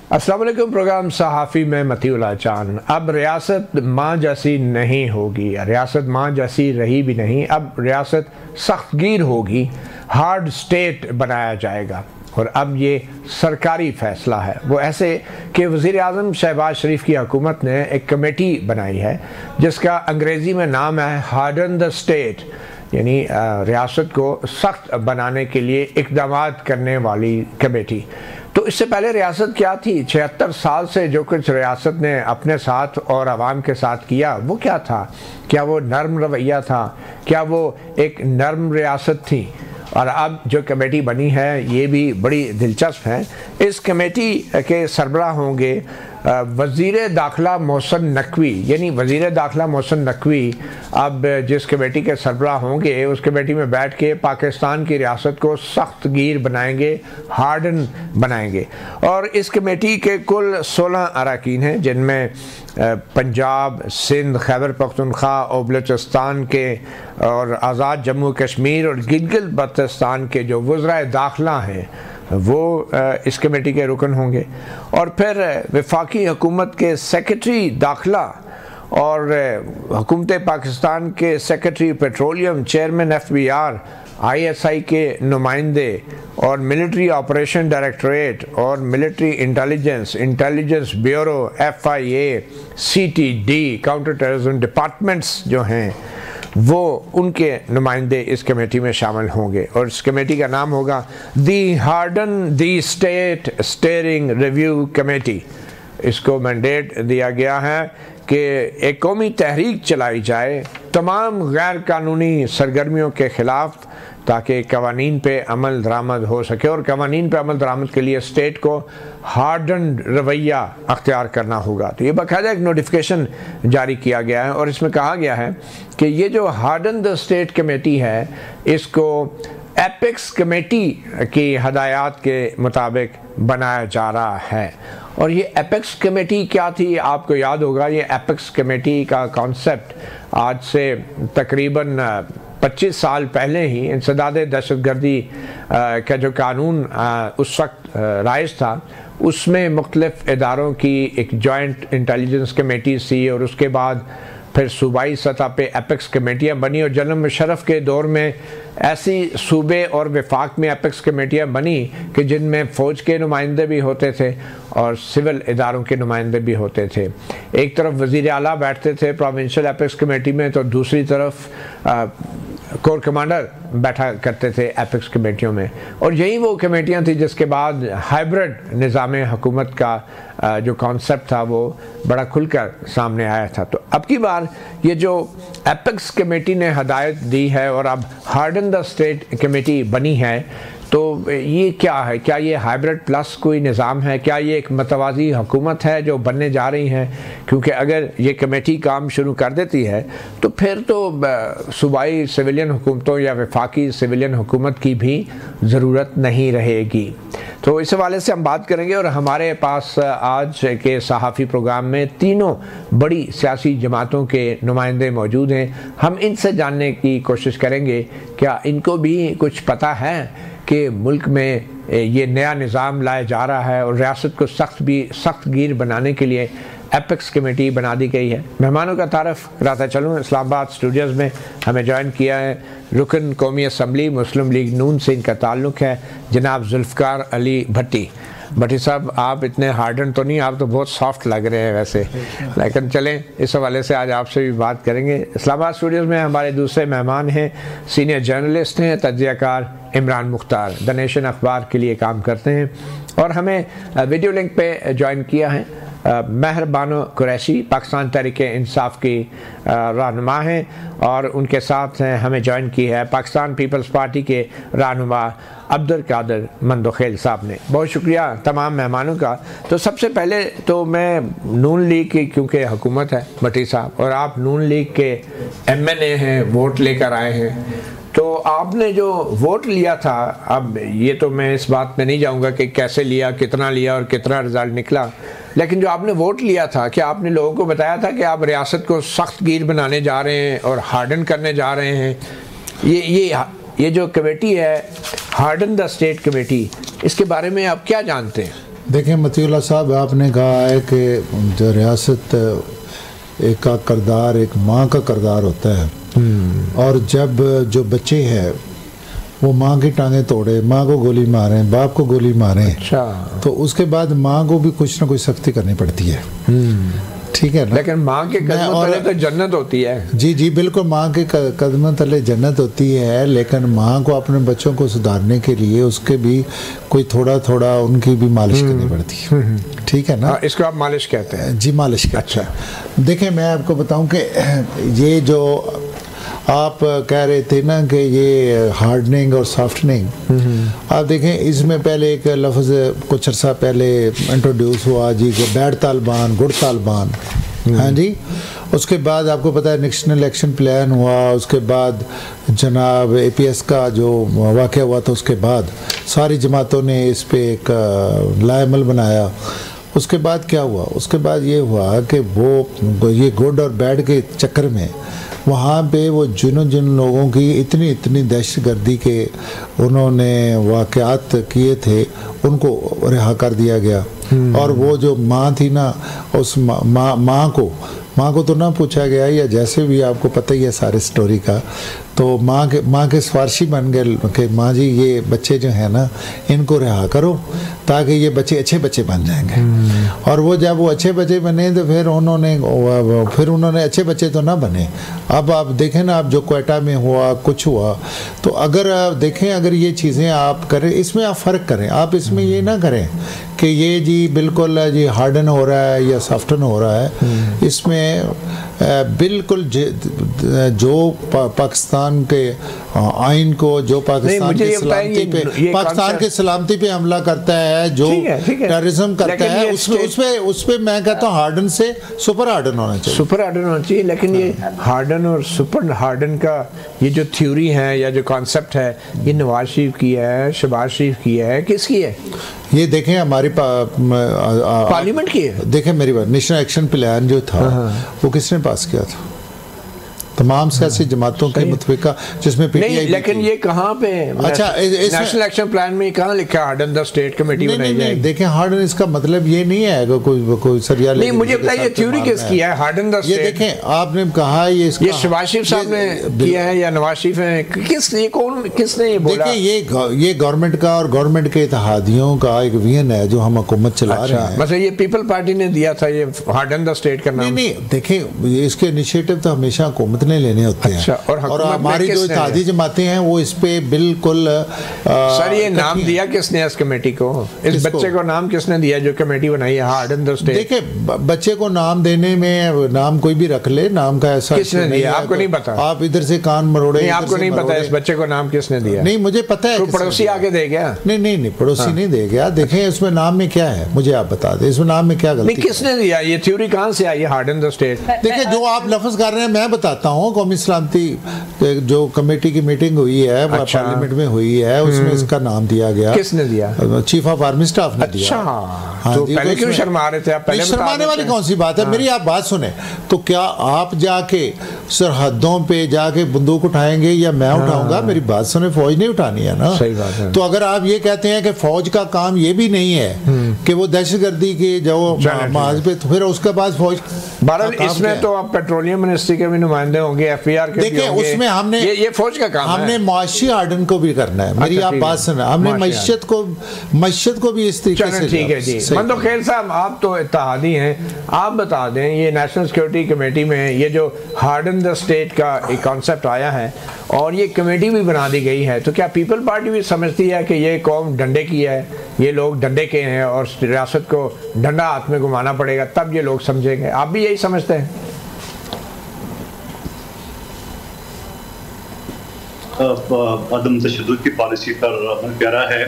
अस्सलाम वालेकुम। प्रोग्राम सहाफ़ी में मतीउल्लाह चान। अब रियासत माँ जैसी नहीं होगी, रियासत माँ जैसी रही भी नहीं, अब रियासत सख्तगीर होगी, हार्ड स्टेट बनाया जाएगा। और अब ये सरकारी फ़ैसला है वो ऐसे कि वज़ीर आज़म शहबाज शरीफ की हुकूमत ने एक कमेटी बनाई है जिसका अंग्रेज़ी में नाम है हार्डन द स्टेट, यानी रियासत को सख्त बनाने के लिए इक़दामात करने वाली कमेटी। तो इससे पहले रियासत क्या थी? 76 साल से जो कुछ रियासत ने अपने साथ और आवाम के साथ किया वो क्या था? क्या वो नर्म रवैया था? क्या वो एक नर्म रियासत थी? और अब जो कमेटी बनी है ये भी बड़ी दिलचस्प है। इस कमेटी के सरबराह होंगे वज़ीर दाखिला मोहसिन नकवी, यानी वज़ीर दाखिला मोहसिन नकवी अब जिस कमेटी के सरबराह होंगे उस कमेटी में बैठ के पाकिस्तान की रियासत को सख्त गिर बनाएंगे, हार्डन बनाएंगे। और इस कमेटी के कुल 16 अरकान हैं जिनमें पंजाब, सिंध, खैबर पख्तूनख्वा और बलूचिस्तान के और आज़ाद जम्मू कश्मीर और गिलगित बल्तिस्तान के जो वज़राए दाखिला हैं वो इस कमेटी के रुकन होंगे। और फिर वफाकी हुकूमत के सेक्रेटरी दाखिला और हुकूमत पाकिस्तान के secretary petroleum, chairman FBI, ISI के नुमाइंदे और मिलिट्री ऑपरेशन डायरेक्टरेट और military intelligence bureau, FIA, CTD, counter terrorism departments जो हैं वो उनके नुमाइंदे इस कमेटी में शामिल होंगे। और इस कमेटी का नाम होगा the harden the state steering review committee. इसको मैंडेट दिया गया है कि एक कौमी तहरीक चलाई जाए तमाम गैर कानूनी सरगर्मियों के ख़िलाफ़ ताकि कवानीन पे अमल दरामद हो सके। और कवानीन पे अमल दरामद के लिए स्टेट को हार्डन रवैया अख्तियार करना होगा। तो ये बाकायदा एक नोटिफिकेशन जारी किया गया है और इसमें कहा गया है कि ये जो हार्डन द स्टेट कमेटी है इसको एपेक्स कमेटी की हदायत के मुताबिक बनाया जा रहा है। और ये एपेक्स कमेटी क्या थी? आपको याद होगा ये एपेक्स कमेटी का कॉन्सेप्ट आज से तकरीबन 25 साल पहले ही इंसदाद दहशतगर्दी का जो कानून उस वक्त राइज था उसमें मुख्तलिफ इदारों की एक जॉइंट इंटेलिजेंस कमेटी थी और उसके बाद फिर सूबाई सतह पे एपेक्स कमेटियाँ बनी। और जनरल मुशर्रफ के दौर में ऐसी सूबे और वफाक में एपेक्स कमेटियाँ बनी कि जिनमें फ़ौज के नुमाइंदे भी होते थे और सिविल इदारों के नुमाइंदे भी होते थे। एक तरफ वज़ीर आला बैठते थे प्रोविंशियल एपेक्स कमेटी में तो दूसरी तरफ कोर कमांडर बैठा करते थे एपेक्स कमेटियों में। और यही वो कमेटियाँ थी जिसके बाद हाइब्रिड निज़ाम हुकूमत का जो कॉन्सेप्ट था वो बड़ा खुलकर सामने आया था। तो अब की बार ये जो एपेक्स कमेटी ने हदायत दी है और अब हार्डन द स्टेट कमेटी बनी है तो ये क्या है? क्या ये हाइब्रिड प्लस कोई निज़ाम है? क्या ये एक मतवाज़ी हुकूमत है जो बनने जा रही है? क्योंकि अगर ये कमेटी काम शुरू कर देती है तो फिर तो सूबाई सिविलियन हुकूमतों या वफाकी सिविलियन हुकूमत की भी ज़रूरत नहीं रहेगी। तो इस हवाले से हम बात करेंगे। और हमारे पास आज के सहाफ़ी प्रोग्राम में तीनों बड़ी सियासी जमातों के नुमाइंदे मौजूद हैं। हम इनसे जानने की कोशिश करेंगे क्या इनको भी कुछ पता है कि मुल्क में ये नया निज़ाम लाया जा रहा है और रियासत को सख्त गिर बनाने के लिए एपेक्स कमेटी बना दी गई है। मेहमानों का तारफ़ कराता चलूँ, इस्लामाबाद स्टूडियोज़ में हमें ज्वाइन किया है रुकन कौमी असम्बली मुस्लिम लीग नून से इनका ताल्लुक़ है जनाब जुल्फ़िकार अली भट्टी। भट्टी साहब आप इतने हार्डन तो नहीं, आप तो बहुत सॉफ्ट लग रहे हैं वैसे, लेकिन चलें इस हवाले से आज आपसे भी बात करेंगे। इस्लामाबाद स्टूडियोज़ में हमारे दूसरे मेहमान हैं, सीनियर जर्नलिस्ट हैं, तज्ज़ियाकार इमरान मुख्तार, द नेशन अखबार के लिए काम करते हैं। और हमें वीडियो लिंक पे ज्वाइन किया है महर बानो कुरैशी, पाकिस्तान तहरीक इंसाफ की रहनुमा हैं। और उनके साथ हमें ज्वाइन की है पाकिस्तान पीपल्स पार्टी के रहनुमा अब्दुल कादिर मंदोखेल साहब ने। बहुत शुक्रिया तमाम मेहमानों का। तो सबसे पहले तो मैं नून लीग की, क्योंकि हुकूमत है भट्टी साहब और आप नून लीग के MNA हैं, वोट लेकर आए हैं, तो आपने जो वोट लिया था, अब ये तो मैं इस बात में नहीं जाऊंगा कि कैसे लिया, कितना लिया और कितना रिजल्ट निकला, लेकिन जो आपने वोट लिया था क्या आपने लोगों को बताया था कि आप रियासत को सख्त गिर बनाने जा रहे हैं और हार्डन करने जा रहे हैं? ये जो कमेटी है हार्डन द स्टेट कमेटी, इसके बारे में आप क्या जानते हैं? देखें मतीउल्लाह साहब, आपने कहा है कि जो रियासत एक का किरदार एक माँ का किरदार होता है, और जब जो बच्चे हैं वो माँ की टांगें तोड़े, माँ को गोली मारें, बाप को गोली मारें, अच्छा, तो उसके बाद माँ को भी कुछ ना कुछ सख्ती करनी पड़ती है, ठीक है ना। लेकिन माँ के कदमों तले तो जन्नत होती है। जी जी बिल्कुल, माँ के कदमों तले जन्नत होती है, लेकिन माँ को अपने बच्चों को सुधारने के लिए उसके भी कोई थोड़ा थोड़ा उनकी भी मालिश करनी पड़ती है, ठीक है ना। इसको आप मालिश कहते हैं? जी, मालिश कहते हैं। अच्छा, देखें मैं आपको बताऊं कि ये जो आप कह रहे थे ना कि ये हार्डनिंग और सॉफ्टनिंग, आप देखें इसमें पहले एक लफ्ज़ कुछ अर्सा पहले इंट्रोड्यूस हुआ जी कि बैड तालिबान गुड तालिबान, हाँ जी। उसके बाद आपको पता है नेशनल एक्शन प्लान हुआ, उसके बाद जनाब APS का जो वाक़या हुआ था, उसके बाद सारी जमातों ने इस पे एक लाएमल बनाया। उसके बाद क्या हुआ, उसके बाद ये हुआ कि वो ये गुड और बैड के चक्कर में वहाँ पे वो जिन लोगों की इतनी दहशतगर्दी के उन्होंने वाक़यात किए थे उनको रिहा कर दिया गया। और वो जो माँ थी ना, उस माँ को तो ना पूछा गया, या जैसे भी आपको पता ही है सारे स्टोरी का, तो माँ के सिफारशी बन गए कि माँ जी ये बच्चे जो हैं ना इनको रिहा करो ताकि ये बच्चे अच्छे बच्चे बन जाएंगे। और वो जब वो अच्छे बच्चे बने तो फिर उन्होंने अच्छे बच्चे तो ना बने। अब आप देखें ना, आप जो क्वेटा में हुआ कुछ हुआ, तो अगर आप देखें, अगर ये चीज़ें आप करें, इसमें आप फ़र्क करें, आप इसमें ये ना करें कि ये जी बिल्कुल जी हार्डन हो रहा है या सॉफ्टन हो रहा है। इसमें बिल्कुल जो पाकिस्तान के आइन को, जो पाकिस्तान के सलामती पे हमला करता है, जो टेररिज्म करता है, उसपे मैं कहता हूँ हार्डन से सुपर हार्डन होना चाहिए, सुपर हार्डन होना चाहिए। लेकिन ये हार्डन और सुपर हार्डन का ये जो थ्योरी है या जो कॉन्सेप्ट है, ये नवाज शरीफ की है, शहबाज शरीफ की है, किसकी है? ये देखें हमारी पार्लियामेंट की है। देखें मेरी बात, नेशनल एक्शन प्लान जो था वो किसने पास किया था? तमाम सियासी जमातों के मुतफिका, जिसमें नहीं, लेकिन ये कहाँ पे? अच्छा, नेशनल एक्शन प्लान में कहाँ लिखा हार्डन द स्टेट कमेटी बनाई जाएगी? देखें हार्डन इसका मतलब ये नहीं है कोई सरियाले। नहीं, मुझे बताइए ये थ्योरी किसकी है हार्डन द स्टेट? ये देखें आपने कहा ये शहबाज शरीफ साहब ने किया है या नवाज शरीफ ने? किसने ये बोला? देखिए ये गवर्नमेंट का और गवर्नमेंट के इत्तेहादियों का एक विजन है जो हम हुकूमत चला रहे हैं। मतलब ये पीपल पार्टी ने दिया था ये हार्डन द स्टेट का नाम? नहीं, देखें इसके इनिशिएटिव तो हमेशा हुकूमत ने लेने होते हैं। अच्छा, और हमारी जो इत्तेहादी जमातें हैं वो इस पे बिल्कुल सर ये नाम दिया किसने इस कमेटी को? इस बच्चे को नाम किसने दिया जो कमेटी बनाई है हार्डन द स्टेट? देखिए बच्चे को नाम देने में नाम कोई भी रख ले, नाम का ऐसा किसने दिया आपको नहीं पता? आप इधर से कान मरोड़े, नहीं आपको नहीं पता इस बच्चे को नाम किसने दिया? नहीं मुझे पता है, पड़ोसी आके दे गया? नहीं पड़ोसी नहीं दे गया। देखें इसमें नाम में क्या है, मुझे आप बता दें इसमें नाम में क्या गलती? किसने दिया? ये थ्योरी कहाँ से आई हार्डन द स्टेट? देखिए जो आप लफ्ज कर रहे हैं मैं बताता हूँ, कौमी सलामती जो कमेटी की मीटिंग हुई है पार्लियामेंट में हुई है, उसमें इसका नाम दिया गया। किसने दिया? चीफ ऑफ आर्मी स्टाफ ने दिया। हाँ तो पहले क्यों शर्मा रहे थे आप? पहले शर्माने वाली कौन सी बात है? मेरी आप बात सुने, तो क्या आप जाके सरहदों पे जाके बंदूक उठाएंगे या मैं उठाऊंगा? मेरी बात सुने, फौज नहीं उठानी है ना। सही बात है। तो अगर आप ये कहते हैं कि फौज का काम ये भी नहीं है कि वो दहशतगर्दी के जो माज पे, तो फिर उसके बाद फौज इसमें तो आप पेट्रोलियम मिनिस्ट्री के भी नुमाइंदे होंगे, FBR के भी होंगे। उसमें हमने ये फौज का काम हमने माशी हार्डन को भी करना है। मेरी आप बात सुना, हमने मईशत को भी इस तरीके से। ठीक है जी। मंदोखेल साहब आप तो इत्तेहादी हैं, आप बता दें ये नेशनल सिक्योरिटी कमेटी में ये जो हार्डन द स्टेट का एक कॉन्सेप्ट आया है और ये कमेटी भी बना दी गई है, तो क्या पीपल पार्टी भी समझती है कि ये कौम डंडे की है, ये लोग डंडे के हैं और रियासत को डंडा हाथ में घुमाना पड़ेगा तब ये लोग समझेंगे? आप भी यही समझते हैं? अदम तशद्दुद की पॉलिसी पर प्यारा है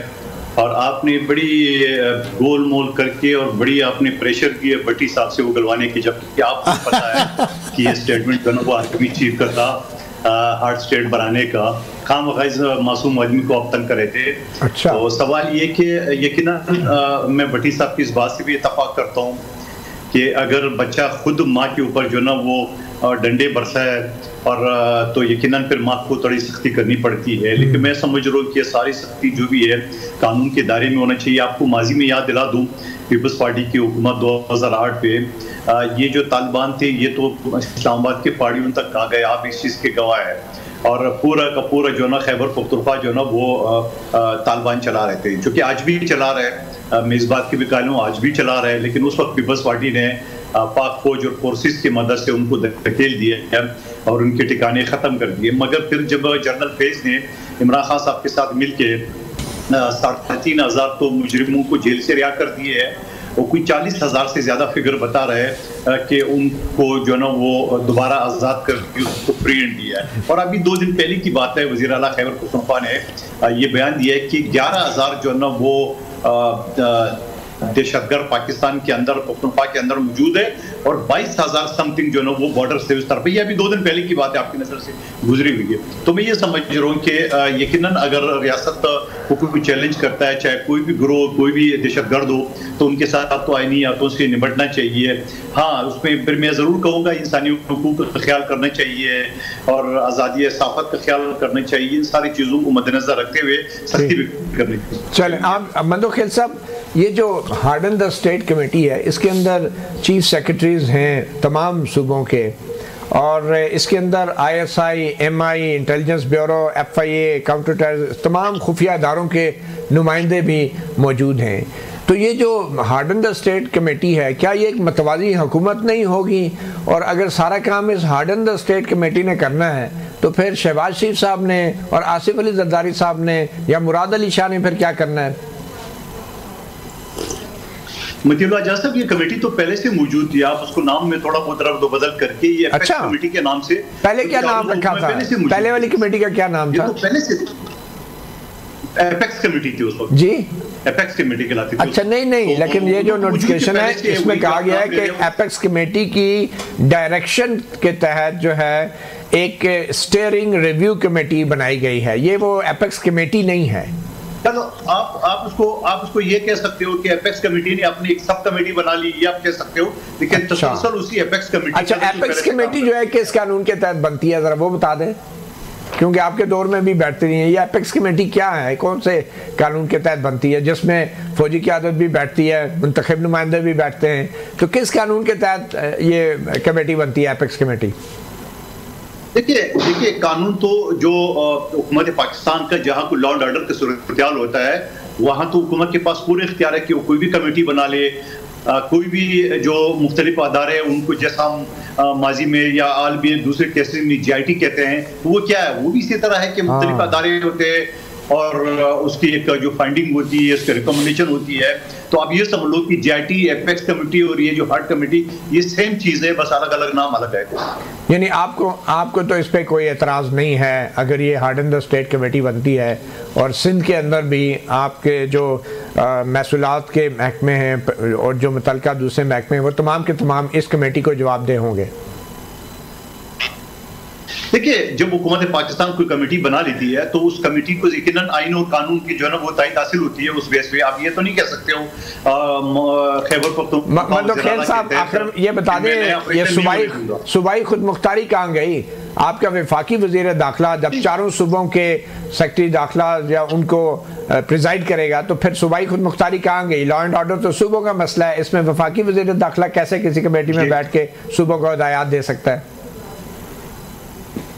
और आपने बड़ी गोल मोल करके और बड़ी आपने प्रेशर किया भट्टी साहब से उगलवाने की, जबकि आपको पता है कि ये स्टेटमेंट जो वो आर्मी चीफ का था हार्ड स्टेट बनाने का, खामखाइज मासूम आदमी को आप तंग करे थे। अच्छा। तो सवाल ये कि यकीनन मैं भट्टी साहब की इस बात से भी इत्तेफाक करता हूँ कि अगर बच्चा खुद माँ के ऊपर जो ना वो डंडे बरसाए और तो यकीनन फिर माँ को थोड़ी सख्ती करनी पड़ती है। लेकिन मैं समझ रहा हूँ कि सारी सख्ती जो भी है कानून के दायरे में होना चाहिए। आपको माजी में याद दिला दूँ, पीपल्स पार्टी की हुकूमत 2008 पे ये जो तालिबान थे ये तो इस्लामाबाद के पहाड़ियों तक आ गए, आप इस चीज़ के गवाह है। और पूरा का पूरा जो ना खैबर पख्तूनख्वा जो ना वो तालिबान चला रहे थे, जो कि आज भी चला रहे हैं। मैं इस बात की भी कायल हूँ, आज भी चला रहे हैं। लेकिन उस वक्त पीपल्स पार्टी ने पाक फौज और फोर्सेस की मदद से उनको धकेल दिए और उनके ठिकाने ख़त्म कर दिए। मगर फिर जब जनरल फैज़ ने इमरान खान साहब के साथ मिल के 3,500 तो मुजरिमों को जेल से रिहा कर दिए है, और कोई 40,000 से ज़्यादा फिगर बता रहे हैं कि उनको जो ना वो दोबारा आज़ाद कर उसको फ्री एंड दिया है। और अभी 2 दिन पहले की बात है, वज़ीर आला खैबर पख्तूनख्वा ने ये बयान दिया है कि 11,000 जो ना वो दहशतगर्द पाकिस्तान के अंदर पख्तूनख्वा के अंदर मौजूद है और 22,000 समथिंग जो ना वो बॉर्डर से उस तरफ। ये अभी 2 दिन पहले की बात है, आपकी नज़र से गुजरी हुई है। तो मैं ये समझ रहा हूँ कि यकीनन अगर रियासत को कोई चैलेंज करता है, चाहे कोई भी ग्रोह कोई भी दहशतगर्द हो, तो उनके साथ तो आईनी हाथों से निपटना चाहिए। हाँ, उसमें फिर मैं ज़रूर कहूँगा इंसानी हुकूक का ख्याल करना चाहिए और आज़ादी सहाफ़त का ख्याल करना चाहिए। इन सारी चीज़ों को मद्देनजर रखते हुए सख्ती भी करनी चाहिए। चलें, आप मंदोखेल साहब, ये जो हार्डन द स्टेट कमेटी है इसके अंदर चीफ सेक्रेटरीज हैं तमाम सूबों के, और इसके अंदर ISI, MI, intelligence bureau, FIA, counter terrorism, तमाम खुफिया इदारों के नुमाइंदे भी मौजूद हैं। तो ये जो हार्डन द स्टेट कमेटी है, क्या ये एक मतवाज़ी हुकूमत नहीं होगी? और अगर सारा काम इस हार्डन द स्टेट कमेटी ने करना है तो फिर शहबाज शरीफ साहब ने और आसिफ अली जरदारी साहब ने या मुराद अली शाह ने फिर क्या करना है? मतीउल्लाह जाह साहब, ये कमेटी तो पहले से मौजूद थी, आप उसको नाम में थोड़ा बहुत रद्द बदल करके ये अच्छा, कमेटी के नाम से पहले क्या नाम रखा था? पहले वाली कमेटी का क्या नाम था? तो पहले से एपेक्स कमेटी थी उस वक्त जी, एपेक्स कमेटी कहलाती थी। अच्छा, नहीं तो लेकिन ये जो नोटिफिकेशन है इसमें कहा गया है कि एपेक्स कमेटी की डायरेक्शन के तहत जो है एक स्टीयरिंग रिव्यू कमेटी बनाई गई है। ये वो एपेक्स कमेटी नहीं है। चलो, आप उसको ये कह सकते हो कि एपेक्स कमेटी ने अपनी एक सब कमेटी बना ली, ये आप कह सकते हो। लेकिन तसलसल उसी एपेक्स कमेटी। अच्छा, एपेक्स कमेटी जो है किस कानून के तहत बनती है, जरा वो बता दें, क्योंकि आपके दौर में भी बैठती रही है। ये एपेक्स कमेटी क्या है, कौन से कानून के तहत बनती है, जिसमें फौजी क़यादत भी बैठती है, मुंतखब नुमाइंदे भी बैठते हैं, तो किस कानून के तहत ये कमेटी बनती है, एपेक्स कमेटी? देखिए कानून तो जो हुकूमत पाकिस्तान का जहाँ कोई लॉ एंड ऑर्डर का सूरत-ए-हाल होता है वहाँ तो हुकूमत के पास पूरे इख्तियार है कि वो कोई भी कमेटी बना ले। कोई भी जो मुख्तलिफ अदारे हैं उनको, जैसा हम माजी में या आल भी दूसरे केसेस में GIT कहते हैं, तो वो क्या है, वो भी इसी तरह है कि मुख्तलिफ अदारे होते हैं और उसकी एक जो फाइंडिंग होती है, उसकी रिकमेंडेशन होती है। तो आप ये समझ लो कि GIT, एपेक्स कमेटी और ये जो हार्ड कमेटी ये सेम चीज़ है, बस अलग अलग नाम अलग है। यानी आपको तो इस पर कोई एतराज़ नहीं है अगर ये हार्डन द स्टेट कमेटी बनती है, और सिंध के अंदर भी आपके जो महसूलात के महकमे हैं और जो मुतल्लिका दूसरे महकमे हैं वो तमाम के तमाम इस कमेटी को जवाबदेह होंगे? देखिए, जब हुकूमत पाकिस्तान कोई कमेटी बना लेती है तो उस कमेटी को यकीनन आइन और कानून की जो है ना वो तायद हासिल होती है उस बेस पे। आप ये तो नहीं कह सकते हो खैबर पख्तूनख्वा साहब, आखिर ये बता दें, ये सूबाई खुद मुख्तारी कहाँ गई? आपका वफाकी वज़ीर दाखिला जब चारों सूबों के सेक्रेटरी दाखिला या उनको प्रिजाइड करेगा तो फिर सूबाई खुद मुख्तारी कहाँ गई? लॉ एंड ऑर्डर तो सूबों का मसला है, इसमें वफाकी वज़ीर दाखिला कैसे किसी कमेटी में बैठ के सूबों को हिदायत दे सकता है?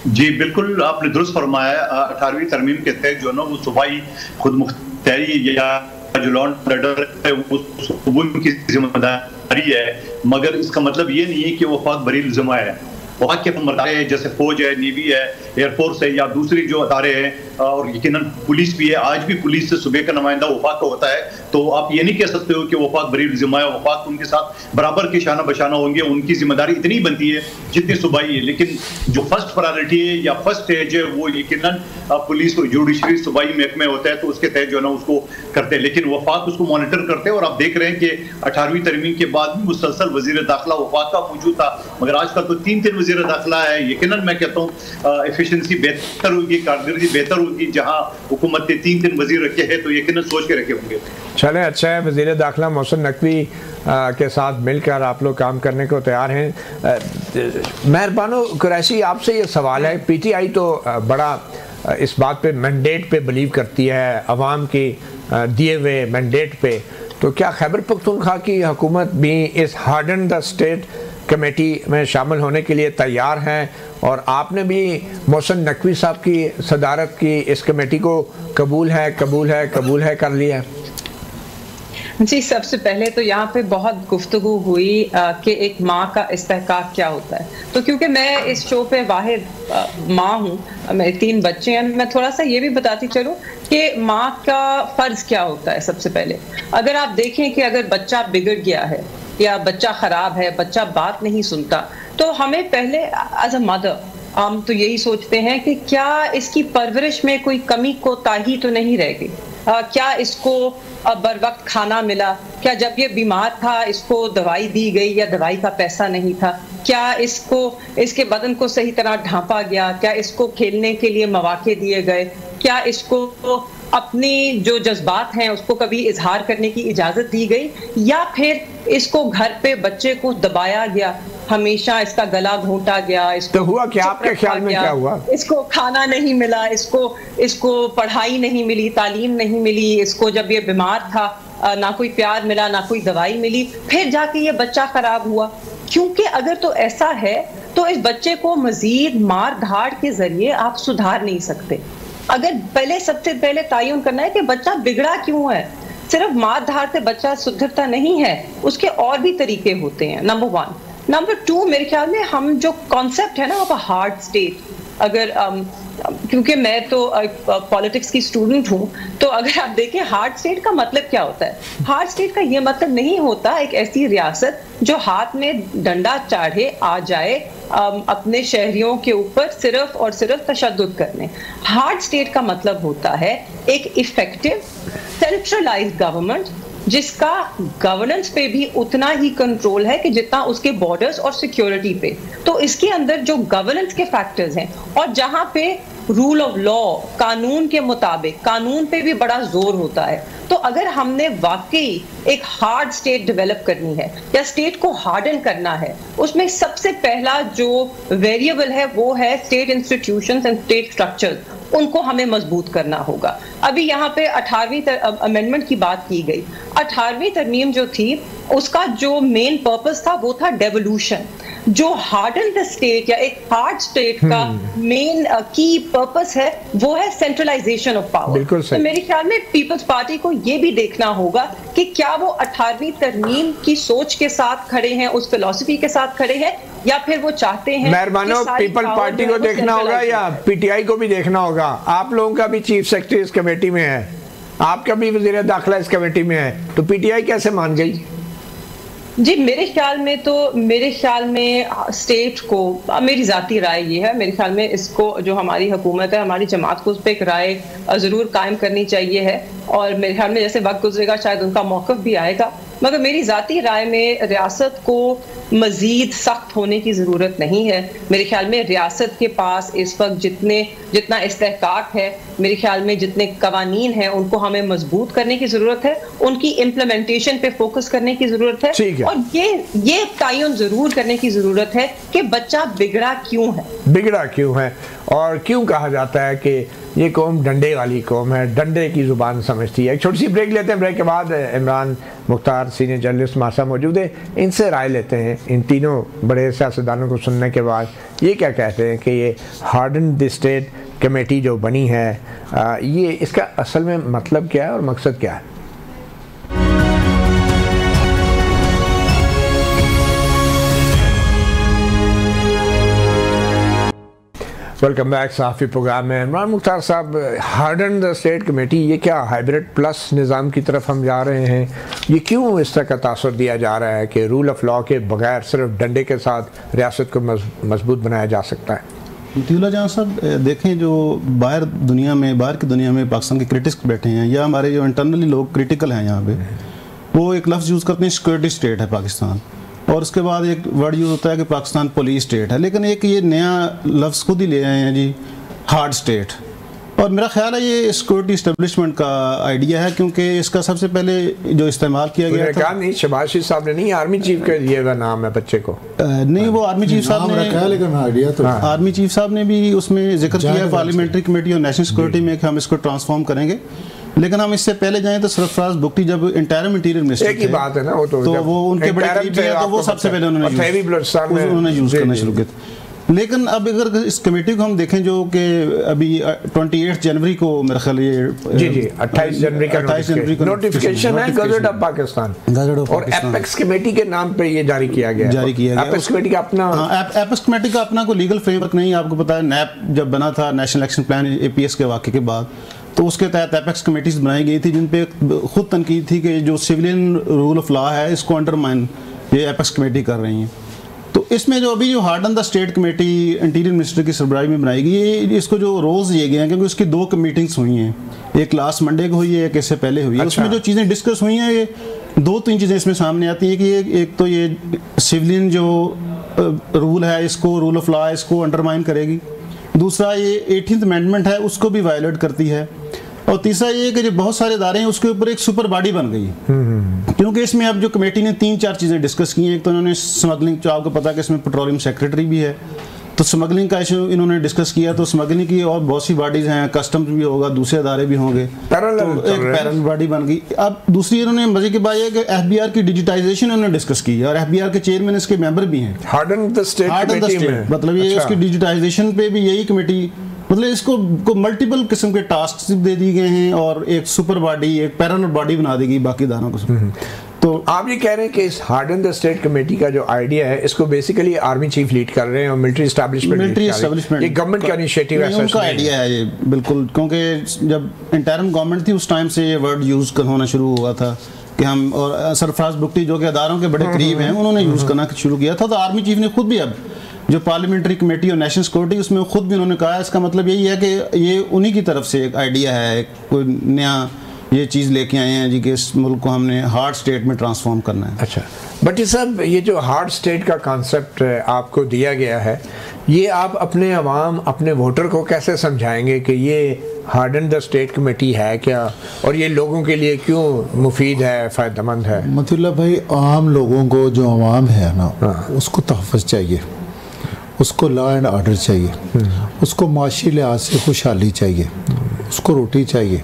जी बिल्कुल, आपने दुरुस्त फरमाया। 18वीं तरमीम के तहत जो ना वो सूबाई खुद मुख्तारी या जो लॉ एंड ऑर्डर है वो सूबों की जिम्मेदारी है, मगर इसका मतलब ये नहीं है कि वो वफाक बरी जिम्मा है। वहाँ के अदारे जैसे फौज है, नेवी है, एयरफोर्स है या दूसरी जो अदारे हैं और यकीनन पुलिस भी है। आज भी पुलिस से सूबे का नुमाइंदा वफाक का होता है, तो आप ये नहीं कह सकते हो कि वफाक बरी जिम्मा है। वफाक उनके साथ बराबर के शाना बशाना होंगे, उनकी जिम्मेदारी इतनी बनती है जितनी सूबाई है। लेकिन जो फर्स्ट प्रायोरिटी है या फर्स्ट स्टेज है वो यकीनन पुलिस और जुडिशरी सूबाई महकमे होता है, तो उसके तहत जो है ना उसको करते हैं। लेकिन वफाक उसको मॉनिटर करते हैं और आप देख रहे हैं कि 18वीं तरमीम के बाद भी मुसलसल वजीर दाखिला वफाक का मौजूद था, मगर आजकल तो 3 वज़ीर दाखिला है। यकीनन मैं कहता हूँ एफिशिएंसी बेहतर होगी, कारकर्दगी बेहतर होगी। जहाँ हुकूमत ने 3 वज़ीर रखे हैं तो यकीनन सोच के रखे होंगे। चलें, अच्छा है, वज़ीर दाखिला मोहसिन नकवी के साथ मिलकर आप लोग काम करने को तैयार हैं। मेहरबानो कुरैशी, आपसे ये सवाल है, PTI तो बड़ा इस बात पे मैंडेट पे बिलीव करती है, अवाम की दिए हुए मैंडेट पे, तो क्या खैबर पख्तूनख्वा की हुकूमत भी इस हार्डन द स्टेट कमेटी में शामिल होने के लिए तैयार हैं? और आपने भी मोहसिन नकवी साहब की सदारत की इस कमेटी को कबूल है कर लिया है? जी, सबसे पहले तो यहाँ पे बहुत गुफ्तगू हुई कि एक माँ का इस्तेहकाक क्या होता है। तो क्योंकि मैं इस शो पे वाहिद माँ हूँ, मेरे 3 बच्चे हैं, मैं थोड़ा सा ये भी बताती चलूँ कि माँ का फ़र्ज़ क्या होता है। सबसे पहले अगर आप देखें कि अगर बच्चा बिगड़ गया है या बच्चा ख़राब है, बच्चा बात नहीं सुनता, तो हमें पहले एज अ मदर हम तो यही सोचते हैं कि क्या इसकी परवरिश में कोई कमी कोताही तो नहीं रह गई, क्या इसको बर वक्त खाना मिला, क्या जब ये बीमार था इसको दवाई दी गई या दवाई का पैसा नहीं था, क्या इसको इसके बदन को सही तरह ढांपा गया, क्या इसको खेलने के लिए मौके दिए गए, क्या इसको अपनी जो जज्बात हैं उसको कभी इजहार करने की इजाजत दी गई, या फिर इसको घर पे बच्चे को दबाया गया, हमेशा इसका गला घोंटा गया, इसको तो हुआ क्या? आपके ख्याल में क्या हुआ? इसको खाना नहीं मिला, इसको पढ़ाई नहीं मिली, तालीम नहीं मिली, इसको जब ये बीमार था ना कोई प्यार मिला, ना कोई दवाई मिली, फिर जाके ये बच्चा खराब हुआ। क्योंकि अगर तो ऐसा है तो इस बच्चे को मजीद मार धाड़ के जरिए आप सुधार नहीं सकते। अगर सबसे पहले तयन करना है कि बच्चा बिगड़ा क्यों है। सिर्फ मार धाड़ से बच्चा सुधरता नहीं है, उसके और भी तरीके होते हैं, नंबर 1। नंबर 2, मेरे ख्याल में हम जो कॉन्सेप्ट है ना ऑफ अ हार्ड स्टेट, अगर क्योंकि मैं तो पॉलिटिक्स की स्टूडेंट हूँ, तो अगर आप देखें हार्ड स्टेट का मतलब क्या होता है। हार्ड स्टेट का ये मतलब नहीं होता एक ऐसी रियासत जो हाथ में डंडा चाढ़े आ जाए अपने शहरियों के ऊपर सिर्फ और सिर्फ तशद्दुद करने। हार्ड स्टेट का मतलब होता है एक इफेक्टिव सेंट्रलाइज्ड गवर्नमेंट जिसका गवर्नेंस पे भी उतना ही कंट्रोल है कि जितना उसके बॉर्डर्स और सिक्योरिटी पे। तो इसके अंदर जो गवर्नेंस के फैक्टर्स हैं और जहां पे रूल ऑफ लॉ, कानून के मुताबिक, कानून पे भी बड़ा जोर होता है। तो अगर हमने वाकई एक हार्ड स्टेट डेवलप करनी है या स्टेट को हार्डन करना है, उसमें सबसे पहला जो वेरिएबल है वो है state institutions and state structures, उनको हमें मजबूत करना होगा। अभी यहाँ पे 18वीं अमेंडमेंट की बात की गई। 18वीं तरमीम जो थी उसका जो मेन पर्पस था वो था डेवोल्यूशन। जो हार्डन द स्टेट या एक हार्ड स्टेट का मेन की पर्पस है वो है सेंट्रलाइजेशन ऑफ पावर। तो मेरे ख्याल में पीपल्स पार्टी को ये भी देखना होगा कि क्या वो 18वीं तरमीम की सोच के साथ खड़े हैं, उस फिलॉसफी के साथ खड़े हैं, या फिर वो चाहते हैं मेहरबानो पीपल पार्टी को देखना होगा या PTI को भी देखना होगा। आप लोगों का भी चीफ सेक्रेटरी इस कमेटी में है, आपका भी वज़ीर दाखिला इस कमेटी में है, तो PTI कैसे मान गई? जी, मेरे ख्याल में स्टेट को, मेरी ज़ाती राय ये है, मेरे ख्याल में इसको जो हमारी हुकूमत है, हमारी जमात को उस पर एक राय ज़रूर कायम करनी चाहिए है। और मेरे ख्याल में जैसे वक्त गुजरेगा शायद उनका मौक़िफ़ भी आएगा, मगर मेरी ज़ाती राय में रियासत को मज़ीद सख्त होने की ज़रूरत नहीं है। मेरे ख्याल में रियासत के पास इस वक्त जितना इस्तेहकाक है, मेरे ख्याल में जितने कवानीन हैं उनको हमें मजबूत करने की ज़रूरत है, उनकी इम्प्लीमेंटेशन पे फोकस करने की ज़रूरत है, और ये तयन ज़रूर करने की ज़रूरत है कि बच्चा बिगड़ा क्यों है और क्यों कहा जाता है कि ये कौम डंडे वाली कौम है, डंडे की ज़ुबान समझती है। एक छोटी सी ब्रेक लेते हैं, ब्रेक के बाद इमरान मुख्तार सीनियर जर्नलिस्ट मासा मौजूद है, इनसे राय लेते हैं। इन तीनों बड़े सियासतदानों को सुनने के बाद ये क्या कहते हैं कि ये हार्डन द स्टेट कमेटी जो बनी है, ये इसका असल में मतलब क्या है और मकसद क्या है? Welcome back. साफ़ी प्रोग्राम में इमरान मुख्तार साहब, हार्डन द स्टेट कमेटी, ये क्या हाइब्रिड प्लस निज़ाम की तरफ हम जा रहे हैं? ये क्यों इस तरह का तासुर दिया जा रहा है कि रूल ऑफ लॉ के बगैर सिर्फ डंडे के साथ रियासत को मजबूत बनाया जा सकता है? मतीउल्लाह जहाँ साहब, देखें जो बाहर की दुनिया में पाकिस्तान के क्रिटिक्स बैठे हैं या हमारे जो इंटरनली लोग क्रिटिकल हैं यहाँ पे, वो एक लफ्ज़ यूज़ करते हैं सिक्योरिटी स्टेट है पाकिस्तान, और उसके बाद एक वर्ड यूज़ होता है कि पाकिस्तान पुलिस स्टेट है, लेकिन एक ये नया लफ्ज़ खुद ही ले आए हैं जी, हार्ड स्टेट। और मेरा ख्याल है ये सिक्योरिटी इस्टेब्लिशमेंट का आइडिया है, क्योंकि इसका सबसे पहले जो इस्तेमाल किया गया था, कहा नहीं शहबाज शरीफ साहब ने नहीं आर्मी चीफ का दिया हुआ नाम है बच्चे को, नहीं वो आर्मी चीफ साहब ने आर्मी चीफ साहब ने भी उसमें जिक्र किया पार्लियामेंट्री कमेटी और नेशनल सिक्योरिटी में कि हम इसको ट्रांसफॉर्म करेंगे। लेकिन हम इससे पहले जाएं तो सरफराज बुगटी जब इंटरिम इंटीरियर मिनिस्टर एक ही बात है ना, वो उनके बड़े करीब थे, तो वो सबसे पहले उन्होंने यूज करना शुरू किया। लेकिन अब अगर इस कमेटी को हम देखें जो कि अभी 28 जनवरी को मेरा ख्याल ये जी 28 जनवरी का नोटिफिकेशन है गजट ऑफ पाकिस्तान, और एपेक्स कमेटी के नाम पे ये जारी किया गया। एपेक्स कमेटी का अपना एपेक्स कमेटी का अपना कोई लीगल फ्रेमवर्क नहीं। आपको पता है नैप जब बना था, नेशनल एक्शन प्लान APS के वाक़े के बाद, तो उसके तहत एपेक्स कमेटीज बनाई गई थी जिन पे खुद तनकीद थी कि जो सिविलियन रूल ऑफ लॉ है इसको अंडरमाइन ये एपेक्स कमेटी कर रही हैं। तो इसमें जो अभी जो harden the state committee interior minister की सरबराही में बनाई गई है, इसको जो रोज़ दिए गए हैं, क्योंकि उसकी 2 मीटिंग्स हुई हैं, एक लास्ट मंडे को हुई है, एक इससे पहले हुई है। उसमें जो चीज़ें डिस्कस हुई हैं, ये 2-3 चीज़ें इसमें सामने आती हैं कि एक तो ये सिविलियन जो रूल है इसको, रूल ऑफ लॉ इसको अंडरमाइन करेगी, दूसरा ये 18th अमेंडमेंट है उसको भी वायलेट करती है, और तीसरा ये कि जो बहुत सारे इदारे हैं उसके ऊपर एक सुपर बॉडी बन गई। क्योंकि इसमें अब जो कमेटी ने 3-4 चीज़ें डिस्कस की हैं, एक तो इन्होंने स्मगलिंग, जो आपको पता है कि इसमें पेट्रोलियम सेक्रेटरी भी है, तो स्मगलिंग का इशू इन्होंने डिस्कस किया। तो स्मगलिंग की और बहुत सी बॉडीज़ हैं, कस्टम्स भी होगा, दूसरे इदारे भी होंगे, तो एक पैरेलल बॉडी बन गई। अब दूसरी इन्होंने मजे की बात है कि FBR की डिजिटाइजेशन इन्होंने डिस्कस की है, और FBR के चेयरमैन इसके मेंबर भी हैं, हार्डन द स्टेट, मतलब ये उसकी डिजिटाइजेशन पे भी यही कमेटी, मतलब इसको मल्टीपल किस्म के टास्क दे दिए गए हैं, और एक सुपर बॉडी, एक पैरेलल बॉडी बना देगी बाकी इदारों को। तो आप ये कह रहे हैं कि इस हार्डन द स्टेट कमेटी का जो आइडिया है इसको बेसिकली आर्मी चीफ लीड कर रहे हैं और मिलिट्री एस्टैब्लिशमेंट, ये गवर्नमेंट का इनिशिएटिव है, उनका आइडिया है ये बिल्कुल। क्योंकि जब इंटरिम गवर्नमेंट थी उस टाइम से ये वर्ड यूज होना शुरू हुआ था कि हम, और सरफराज बुगटी जो कि अदारों के बड़े करीब हैं उन्होंने यूज करना शुरू किया था। तो आर्मी चीफ ने खुद भी अब जो पार्लियामेंट्री कमेटी और नेशनल सिक्योरिटी, उसमें खुद भी उन्होंने कहा, इसका मतलब यही है कि ये उन्हीं की तरफ से एक आइडिया है, कोई नया ये चीज़ लेके आए हैं जी कि इस मुल्क को हमने हार्ड स्टेट में ट्रांसफॉर्म करना है। अच्छा, बट ये सब ये जो हार्ड स्टेट का कॉन्सेप्ट आपको दिया गया है, ये आप अपने अवाम, अपने वोटर को कैसे समझाएंगे कि ये हार्डन द स्टेट कमेटी है क्या, और ये लोगों के लिए क्यों मुफीद है, फ़ायदेमंद है? मतलब भाई आम लोगों को, जो अवाम है ना, उसको तहफ़्फ़ुज़ चाहिए, उसको लॉ एंड ऑर्डर चाहिए, उसको माशी लिहाज से खुशहाली चाहिए, उसको रोटी चाहिए,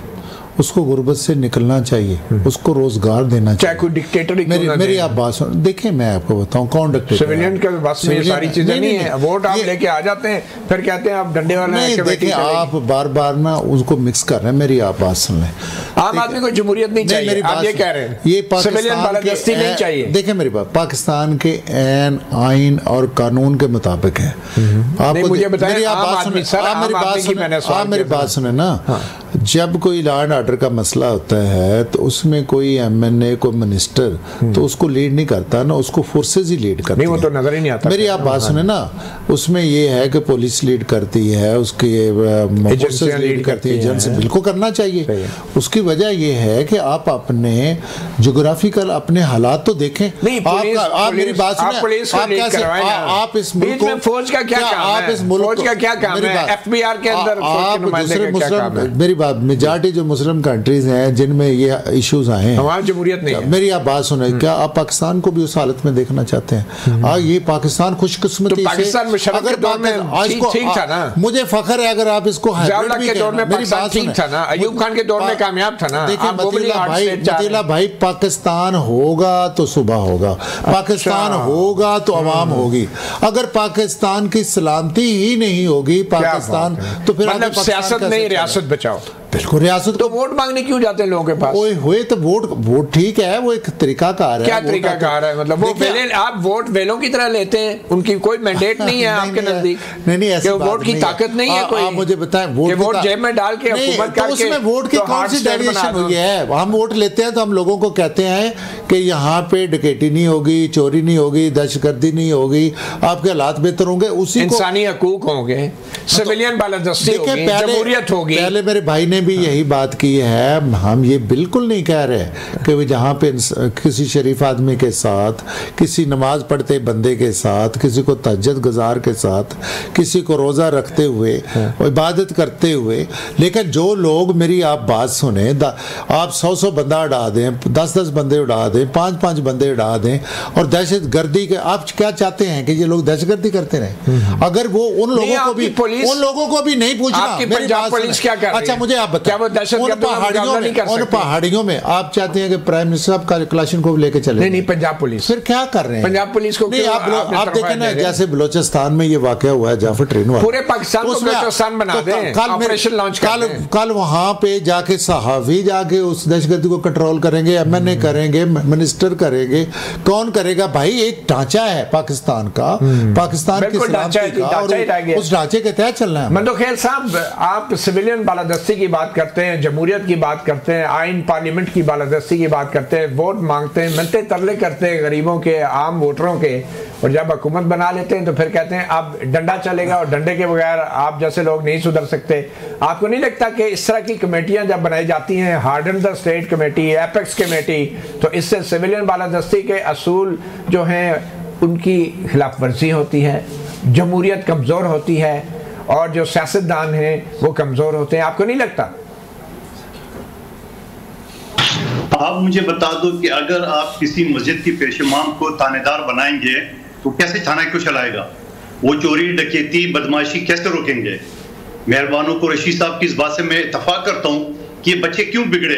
उसको गुर्बत से निकलना चाहिए, उसको रोजगार देना चाहिए। चाहे कोई डिक्टेटर मेरी आप बात सुन, देखिए मैं आपको बताऊं कौन डिक्टेटर, सिविलियन के बस में सारी चीजें नहीं है। वोट आप लेके आ जाते हैं, फिर कहते हैं आप डंडे वाले हैं। देखिए आप बार बार ना उसको मिक्स कर रहे हैं। मेरी आप बात सुन लें, आम आदमी को जमहूरियत नहीं चाहिए, आप ये कह रहे हैं, ये सिविलियन बालादस्ती नहीं चाहिए। देखिए मेरी बात पाकिस्तान के ऐन आइन और कानून के मुताबिक है। आपको मुझे बताएं, मेरी बात सुने ना, जब कोई लॉ एंड ऑर्डर का मसला होता है तो उसमें कोई MNA, कोई मिनिस्टर तो उसको लीड नहीं करता ना, उसको फोर्सेस ही लीड करती है। वो तो नजर ही नहीं आता। मेरी आप बात सुने ना, उसमें ये है कि पुलिस लीड करती है, उसकी फोर्सेस लीड करती है, एजेंसी बिल्कुल करना चाहिए। उसकी वजह ये है कि आप अपने जोग्राफिकल अपने हालात तो देखें। आप मेरी बात सुने, आप इस मुल्क में फौज का क्या काम है, फौज का क्या काम है, FBR के अंदर मेरी बात, मेजॉरिटी जो मुस्लिम कंट्रीज हैं जिनमें ये इश्यूज आए हैं, हमारी जमहूरियत नहीं है। मेरी आप बात सुने, क्या आप पाकिस्तान को भी उस हालत में देखना चाहते हैं? ये पाकिस्तान खुशकिस्मती से, अगर ठीक था ना, मुझे फख्र है अगर आप इसको के दौर में पाकिस्तान ठीक था ना, अयूब खान के दौर में कामयाब था ना। देखिए मतीला भाई, पाकिस्तान होगा तो सुबह होगा, पाकिस्तान होगा तो अवाम होगी। अगर पाकिस्तान की सलामती ही नहीं होगी पाकिस्तान, तो फिर सियासत नहीं, रियासत बचाओ। बिल्कुल, रियासत तो वोट मांगने क्यों जाते हैं लोगों के पास? हुए तो वोट ठीक है, वो एक तरीकाकार है। क्या तरीकाकार है? मतलब वो आप वोट वेलों की तरह लेते हैं, उनकी कोई मैंडेट नहीं है आपके नजदीक? नहीं, ऐसी वोट की ताकत नहीं है कोई? आप मुझे बताएं, वोट जेब में डाल के हुकूमत करके, उसमें वोट की कौन सी डेविएशन हुई है? हम वोट लेते हैं तो हम लोगों को कहते हैं कि यहाँ पे डकैती नहीं होगी, चोरी नहीं होगी, दहशतगर्दी नहीं होगी, आपके हालात बेहतर होंगे, उसी इंसानी हकूक होंगे, सिविलियन बालादस्ती होगी, जमहूरियत होगी। पहले मेरे भाई ने भी यही बात की है। हम ये बिल्कुल नहीं कह रहे कि जहाँ पे किसी शरीफ आदमी के साथ, किसी नमाज पढ़ते बंदे के साथ, किसी को तहज्जुद गुजार के साथ, किसी को रोज़ा रखते हुए, इबादत करते हुए, लेकिन जो लोग, मेरी आप बात सुने, आप 100 बंदा उड़ा दें, 10 बंदे उड़ा दें, 5 बंदे उड़ा दें और दहशत गर्दी के, आप क्या चाहते हैं कि ये लोग दहशत गर्दी करते रहे? अगर वो उन लोगों को भी नहीं पूछना, पंजाब पुलिस क्या कर रही है? अच्छा मुझे आप बताएं, उन पहाड़ियों में आप चाहते हैं कि प्राइम मिनिस्टर साहब का कलाशनकोव लेके चले? नहीं, पंजाब पुलिस फिर क्या कर रहे हैं? पंजाब पुलिस को नहीं, आप देखें ना, जैसे बलोचिस्तान में ये वाकया हुआ है, जाफर ट्रेन वाला, पूरे पाकिस्तान को बलोचिस्तान बना दें, ऑपरेशन लॉन्च कर दें। कल वहां पे जाके सहाफ़ी जाके उस दहशतगर्दी को कंट्रोल करेंगे, एमएनए करेंगे, मिनिस्टर करेंगे, कौन करेगा भाई? एक ढांचा है पाकिस्तान का, पाकिस्तान की सलामती का, और उस ढांचे के तहत चलना है। मंदोखेल साहब, आप सिविलियन बालादस्ती की बात करते हैं, जमहूरियत की बात करते हैं, आइन पार्लियामेंट की बालादस्ती की बात करते हैं, वोट मांगते हैं, मिन्नतें तरले करते हैं गरीबों के, आम वोटरों के, और जब हुकूमत बना लेते हैं तो फिर कहते हैं अब डंडा चलेगा और डंडे के बगैर आप जैसे लोग नहीं सुधर सकते। आपको नहीं लगता कि इस तरह की कमेटियां जब बनाई जाती हैं, harden the state committee, apex committee, तो इससे सिविलियन बालादस्ती के असूल जो हैं उनकी खिलाफ वर्जी होती है, जमहूरियत कमज़ोर होती है और जो सियासतदान हैं वो कमज़ोर होते हैं? आपको नहीं लगता? आप मुझे बता दो कि अगर आप किसी मस्जिद की पेशेमाम को थानेदार बनाएंगे तो कैसे थाना को चलाएगा? वो चोरी डकैती बदमाशी कैसे रोकेंगे? मेहरबानों को रशीद साहब की इस बात से मैं इत्तफाक करता हूँ कि ये बच्चे क्यों बिगड़े,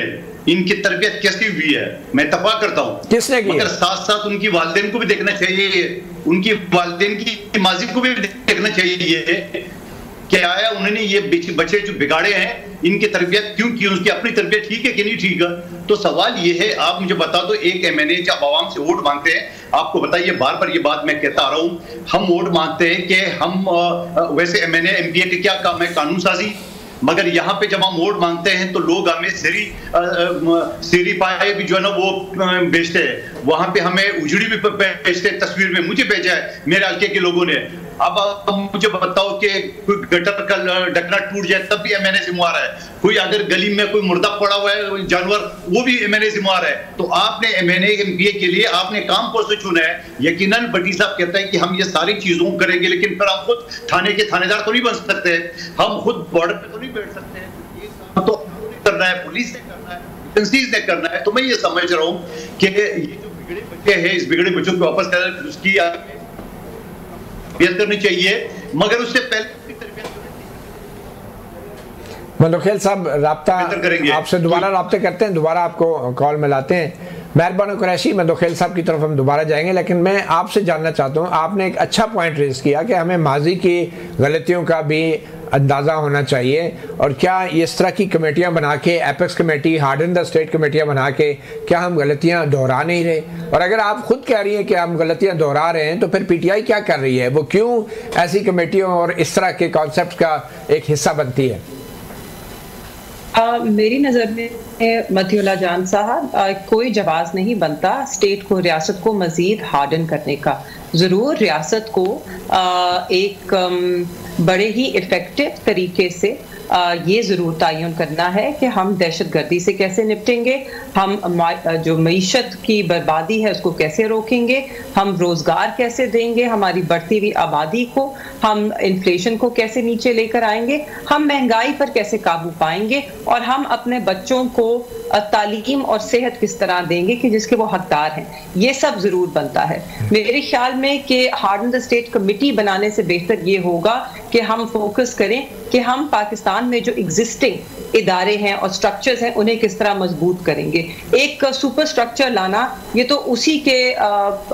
इनकी तरबियत कैसी हुई है, मैं इत्तफाक करता हूँ। किसने की? मगर साथ साथ उनकी वालिदैन को भी देखना चाहिए, उनकी वालिदैन की माजी को भी देखना चाहिए क्या आया उन्होंने ये बच्चे जो बिगाड़े हैं इनकी तरबियत क्यों की, उसकी अपनी तरबियत ठीक है कि नहीं ठीक है? तो सवाल ये है, आप मुझे बता दो, एक एमएनए जब आवाम से वोट मांगते हैं, आपको बताइए, बार बार ये बात मैं कहता आ रहा हूँ, हम वोट मांगते हैं कि हम वैसे एमएनए एमपीए के क्या काम है? कानून साजी। मगर यहाँ पे जब हम वोट मांगते हैं तो लोग हमें सीरी पाए भी जो है ना वो बेचते हैं, वहां पे हमें उजड़ी भी बेचते हैं। तस्वीर में मुझे भेजा है मेरे हल्के के लोगों ने। अब मुझे बताओ कि कोई गटर का ढकना टूट जाए तब भी एमएनए जिम्मेवार है, कोई अगर गली में कोई मुर्दा पड़ा हुआ है जानवर वो भी एमएनए जिम्मेवार है। तो आपने एमएनए एमपीए के लिए आपने काम कौन से चुना है? यकीनन भट्टी साहब कहता है कि हम ये सारी चीजों को करेंगे, लेकिन फिर हम खुद थाने के थानेदार तो नहीं बन सकते, हम खुद बॉर्डर पे तो नहीं बैठ सकते। ये काम तो करना है, पुलिस ने करना है, एजेंसीज ने करना है। तो मैं ये समझ रहा हूँ कि ये जो बिगड़े बच्चे हैं, इस बिगड़े बच्चों को वापस कर उसकी करनी चाहिए, मगर उससे पहले मंदोखेल साहब राब्ता आपसे दोबारा राब्ते करते हैं, दोबारा आपको कॉल मिलाते हैं। मेहरबान कुरैशी, मंदोखेल साहब की तरफ हम दोबारा जाएंगे, लेकिन मैं आपसे जानना चाहता हूँ, आपने एक अच्छा पॉइंट रेज किया कि हमें माजी की गलतियों का भी अंदाज़ा होना चाहिए, और क्या इस तरह की कमेटियाँ बना के, apex committee, harden the state कमेटियाँ बना के, क्या हम गलतियाँ दोहरा नहीं रहे? और अगर आप खुद कह रही हैं कि हम गलतियाँ दोहरा रहे हैं तो फिर पीटीआई क्या कर रही है? वो क्यों ऐसी कमेटियों और इस तरह के कॉन्सेप्ट का एक हिस्सा बनती है? मेरी नज़र में मतीउल्लाह जान साहब, कोई जवाब नहीं बनता स्टेट को, रियासत को मज़ीद हार्डन करने का। ज़रूर रियासत को एक बड़े ही इफ़ेक्टिव तरीके से ये ज़रूर तयन करना है कि हम दहशतगर्दी से कैसे निपटेंगे, हम जो मईशत की बर्बादी है उसको कैसे रोकेंगे, हम रोज़गार कैसे देंगे हमारी बढ़ती हुई आबादी को, हम इन्फ्लेशन को कैसे नीचे लेकर आएंगे, हम महंगाई पर कैसे काबू पाएंगे, और हम अपने बच्चों को तालीम और सेहत किस तरह देंगे कि जिसके वो हकदार हैं। ये सब ज़रूर बनता है। मेरे ख्याल में कि हार्डन द स्टेट कमेटी बनाने से बेहतर ये होगा कि हम फोकस करें कि हम पाकिस्तान में जो एग्जिस्टिंग इदारे हैं और स्ट्रक्चर्स हैं उन्हें किस तरह मजबूत करेंगे। एक सुपर स्ट्रक्चर लाना ये तो उसी के